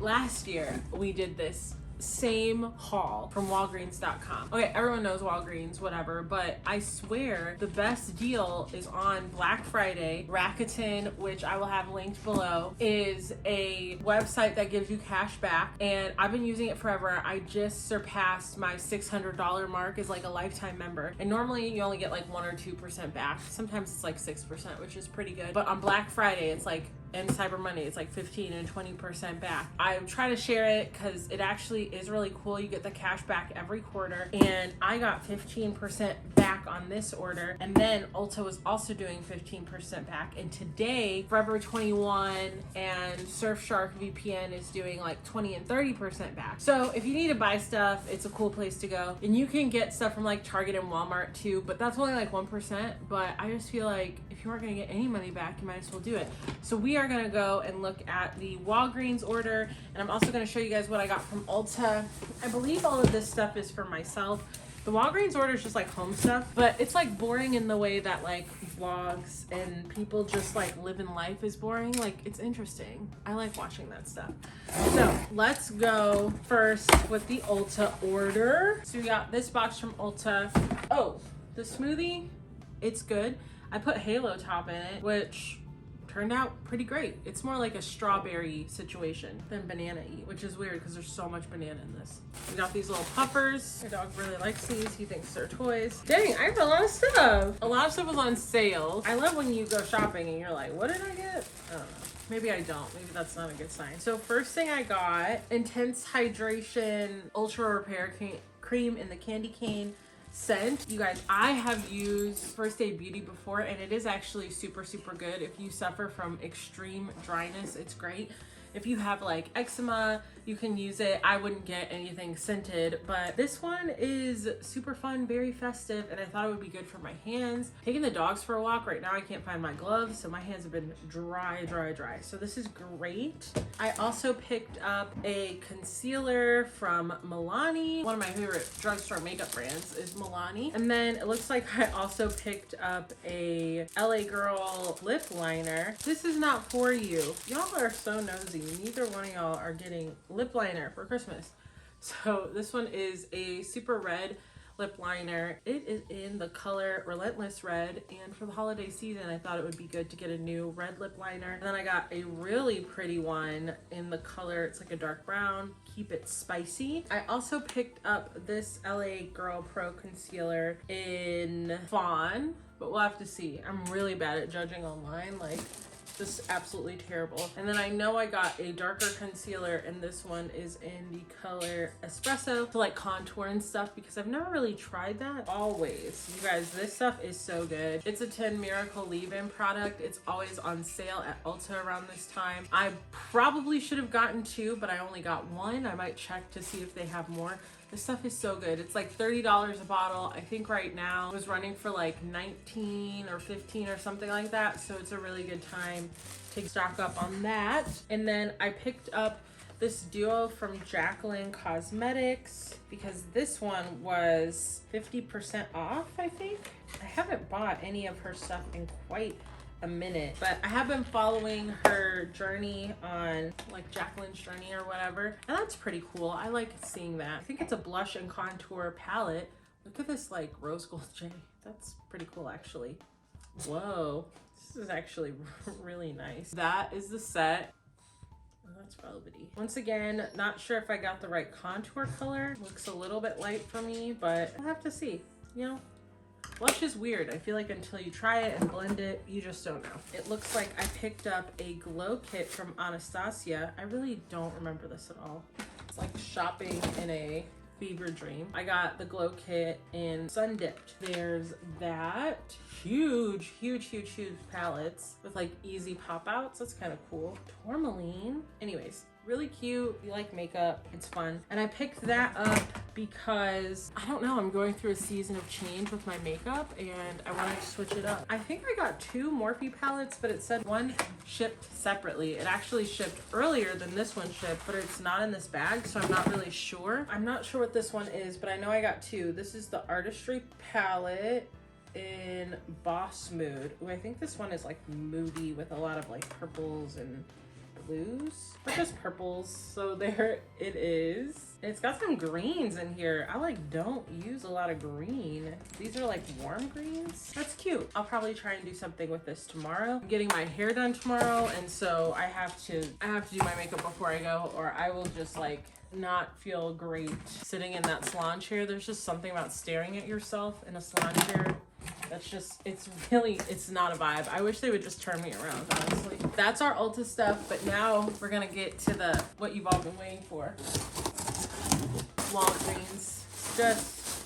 last year we did this same haul from Walgreens.com. Okay, everyone knows Walgreens, whatever, but I swear the best deal is on Black Friday. Rakuten, which I will have linked below, is a website that gives you cash back, and I've been using it forever. I just surpassed my $600 mark as like a lifetime member, and normally you only get like 1 or 2% back. Sometimes it's like 6%, which is pretty good, but on Black Friday it's like, and Cyber Monday, it's like 15 and 20% back. I try to share it because it actually is really cool. You get the cash back every quarter, and I got 15% back on this order. And then Ulta was also doing 15% back. And today, Forever 21 and Surfshark VPN is doing like 20 and 30% back. So if you need to buy stuff, it's a cool place to go. And you can get stuff from like Target and Walmart too, but that's only like 1%. But I just feel like if you aren't gonna get any money back, you might as well do it. So we are gonna go and look at the Walgreens order, and I'm also gonna show you guys what I got from Ulta. I believe all of this stuff is for myself. The Walgreens order is just like home stuff, but it's like boring in the way that like vlogs and people just like living life is boring. Like, it's interesting. I like watching that stuff. So let's go first with the Ulta order. So we got this box from Ulta. Oh, the smoothie, it's good. I put Halo Top in it, which turned out pretty great. It's more like a strawberry situation than banana eat, which is weird because there's so much banana in this. We got these little puffers. My dog really likes these. He thinks they're toys. Dang, I have a lot of stuff. A lot of stuff was on sale. I love when you go shopping and you're like, what did I get? I don't know. Maybe I don't. Maybe that's not a good sign. So first thing I got, Intense Hydration Ultra Repair Cream in the candy cane scent. You guys, I have used First Aid Beauty before, and it is actually super good. If you suffer from extreme dryness, it's great. If you have like eczema, you can use it. I wouldn't get anything scented, but this one is super fun, very festive, and I thought it would be good for my hands. Taking the dogs for a walk. Right now I can't find my gloves, so my hands have been dry. So this is great. I also picked up a concealer from Milani. One of my favorite drugstore makeup brands is Milani. And then it looks like I also picked up a LA Girl lip liner. This is not for you. Y'all are so nosy. Neither one of y'all are getting lip liner for Christmas. So this one is a super red lip liner. It is in the color Relentless Red, and for the holiday season I thought it would be good to get a new red lip liner. And then I got a really pretty one in the color, it's like a dark brown, Keep It Spicy. I also picked up this LA Girl Pro concealer in Fawn, but we'll have to see. I'm really bad at judging online, like just absolutely terrible. And then I know I got a darker concealer, and this one is in the color Espresso to like contour and stuff, because I've never really tried that. Always, you guys, this stuff is so good. It's a 10 Miracle leave-in product. It's always on sale at Ulta around this time. I probably should have gotten 2, but I only got 1. I might check to see if they have more. This stuff is so good. It's like $30 a bottle. I think right now it was running for like 19 or 15 or something like that. So it's a really good time to stock up on that. And then I picked up this duo from Jacqueline Cosmetics because this one was 50% off, I think. I haven't bought any of her stuff in quite a minute, but I have been following her journey on like Jacqueline's journey or whatever, and that's pretty cool. I like seeing that. I think it's a blush and contour palette. Look at this like rose gold jade. That's pretty cool actually. Whoa, this is actually really nice. That is the set. Oh, that's velvety. Once again, not sure if I got the right contour color. Looks a little bit light for me, but I'll have to see, you know. Blush is weird. I feel like until you try it and blend it, you just don't know. It looks like I picked up a glow kit from Anastasia. I really don't remember this at all. It's like shopping in a fever dream. I got the glow kit in Sun Dipped. There's that. Huge palettes with like easy pop outs. That's kind of cool. Tourmaline. Anyways, really cute. You like makeup, it's fun. And I picked that up because I don't know, I'm going through a season of change with my makeup and I wanted to switch it up. I think I got 2 Morphe palettes, but it said one shipped separately. It actually shipped earlier than this one shipped, but it's not in this bag, so I'm not really sure. I'm not sure what this one is, but I know I got 2. This is the Artistry palette in Boss Mood. Ooh, I think this one is like moody with a lot of like purples and blues, or just purples. So there it is. It's got some greens in here. I like don't use a lot of green. These are like warm greens. That's cute. I'll probably try and do something with this tomorrow. I'm getting my hair done tomorrow, and so I have to do my makeup before I go, or I will just like not feel great sitting in that salon chair. There's just something about staring at yourself in a salon chair that's just, it's not a vibe. I wish they would just turn me around, honestly. That's our Ulta stuff, but now we're gonna get to what you've all been waiting for. Walgreens. Just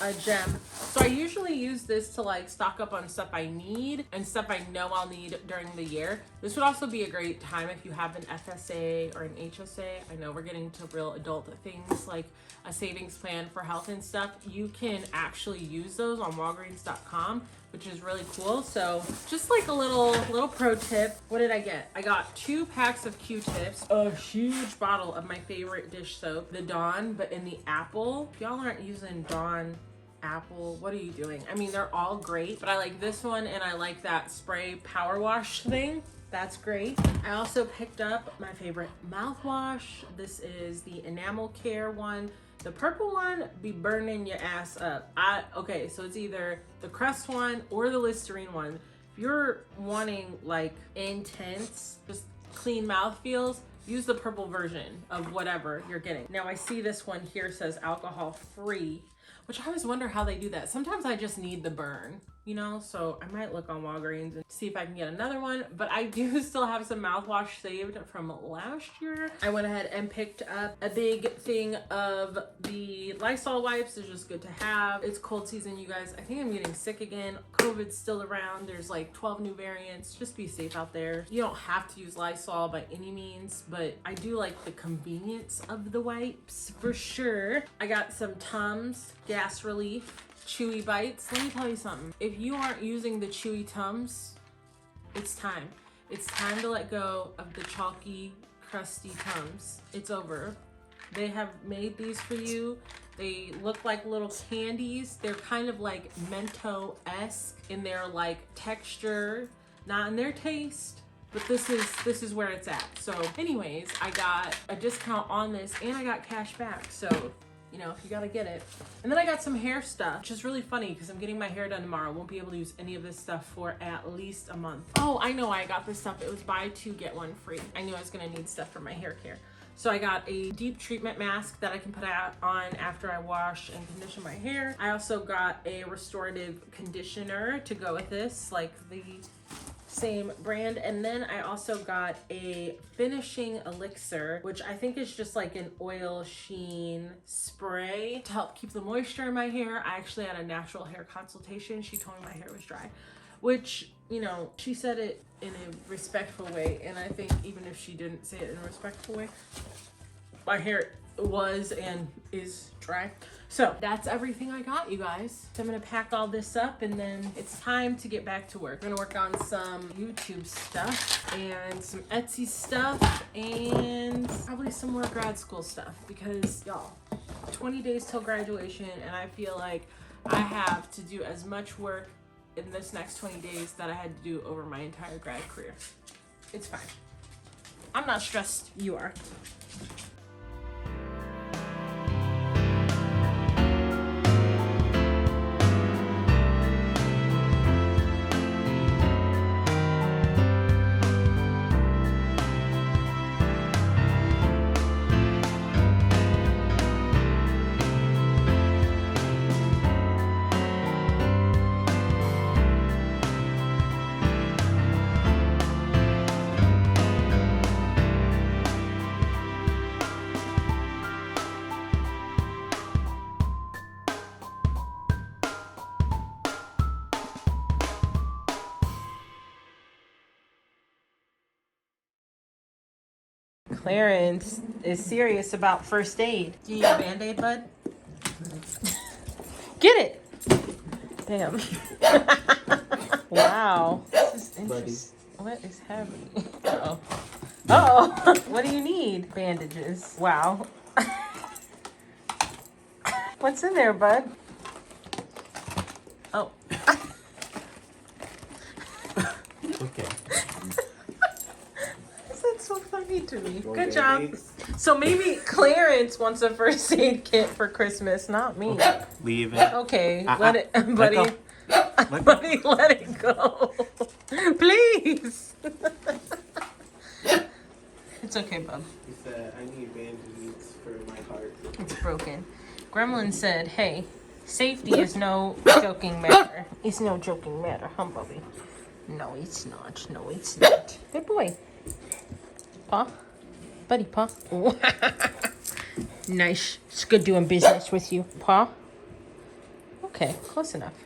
a gem. So I usually use this to like stock up on stuff I need and stuff I know I'll need during the year. This would also be a great time if you have an FSA or an HSA. I know we're getting to real adult things like a savings plan for health and stuff. You can actually use those on Walgreens.com, which is really cool. So just like a little pro tip. What did I get? I got 2 packs of Q-tips, a huge bottle of my favorite dish soap, the Dawn, but in the apple. If y'all aren't using Dawn apple, what are you doing? I mean, they're all great, but I like this one and I like that spray power wash thing. That's great. I also picked up my favorite mouthwash. This is the Enamel Care one. The purple one be burning your ass up. Okay, so it's either the Crest one or the Listerine one. If you're wanting like intense, just clean mouth feels, use the purple version of whatever you're getting. Now I see this one here says alcohol free, which I always wonder how they do that. Sometimes I just need the burn, you know? So I might look on Walgreens and see if I can get another one, but I do still have some mouthwash saved from last year. I went ahead and picked up a big thing of the Lysol wipes. It's just good to have. It's cold season, you guys. I think I'm getting sick again. COVID's still around. There's like 12 new variants. Just be safe out there. You don't have to use Lysol by any means, but I do like the convenience of the wipes for sure. I got some Tums Gas Relief Chewy Bites. Let me tell you something. If you aren't using the Chewy Tums, it's time. It's time to let go of the chalky, crusty Tums. It's over. They have made these for you. They look like little candies. They're kind of like Mento-esque in their like texture, not in their taste. But this is where it's at. So anyways, I got a discount on this and I got cash back. So you know, if you gotta get it. And then I got some hair stuff, which is really funny because I'm getting my hair done tomorrow. Won't be able to use any of this stuff for at least a month. Oh, I know I got this stuff. It was buy 2, get 1 free. I knew I was gonna need stuff for my hair care. So I got a deep treatment mask that I can put on after I wash and condition my hair. I also got a restorative conditioner to go with this, like the same brand. And then I also got a finishing elixir, which I think is just like an oil sheen spray to help keep the moisture in my hair. I actually had a natural hair consultation. She told me my hair was dry, which, you know, she said it in a respectful way. And I think even if she didn't say it in a respectful way, my hair was and is dry. So that's everything I got, you guys. So I'm gonna pack all this up and then it's time to get back to work. I'm gonna work on some YouTube stuff and some Etsy stuff and probably some more grad school stuff because y'all, 20 days till graduation and I feel like I have to do as much work in this next 20 days that I had to do over my entire grad career. It's fine. I'm not stressed, you are. Clarence is serious about first aid. Do you need a Band-Aid, bud? Get it! Damn. Wow. This is interesting. What is happening? Uh-oh. Uh-oh. What do you need? Bandages. Wow. What's in there, bud? Oh. Okay. Is that so funny? funny to me. Good job. So maybe Clarence wants a first aid kit for Christmas, not me. Leave it. Okay, let it, buddy. Buddy, Let it go. Please. It's okay, bub. He said, I need bandages for my heart. It's broken. Gremlin said, hey, safety is no joking matter. It's no joking matter, huh, Bubby? No, it's not. No, it's not. Good boy. Paw? Buddy, paw. Nice. It's good doing business with you. Paw? Okay, close enough.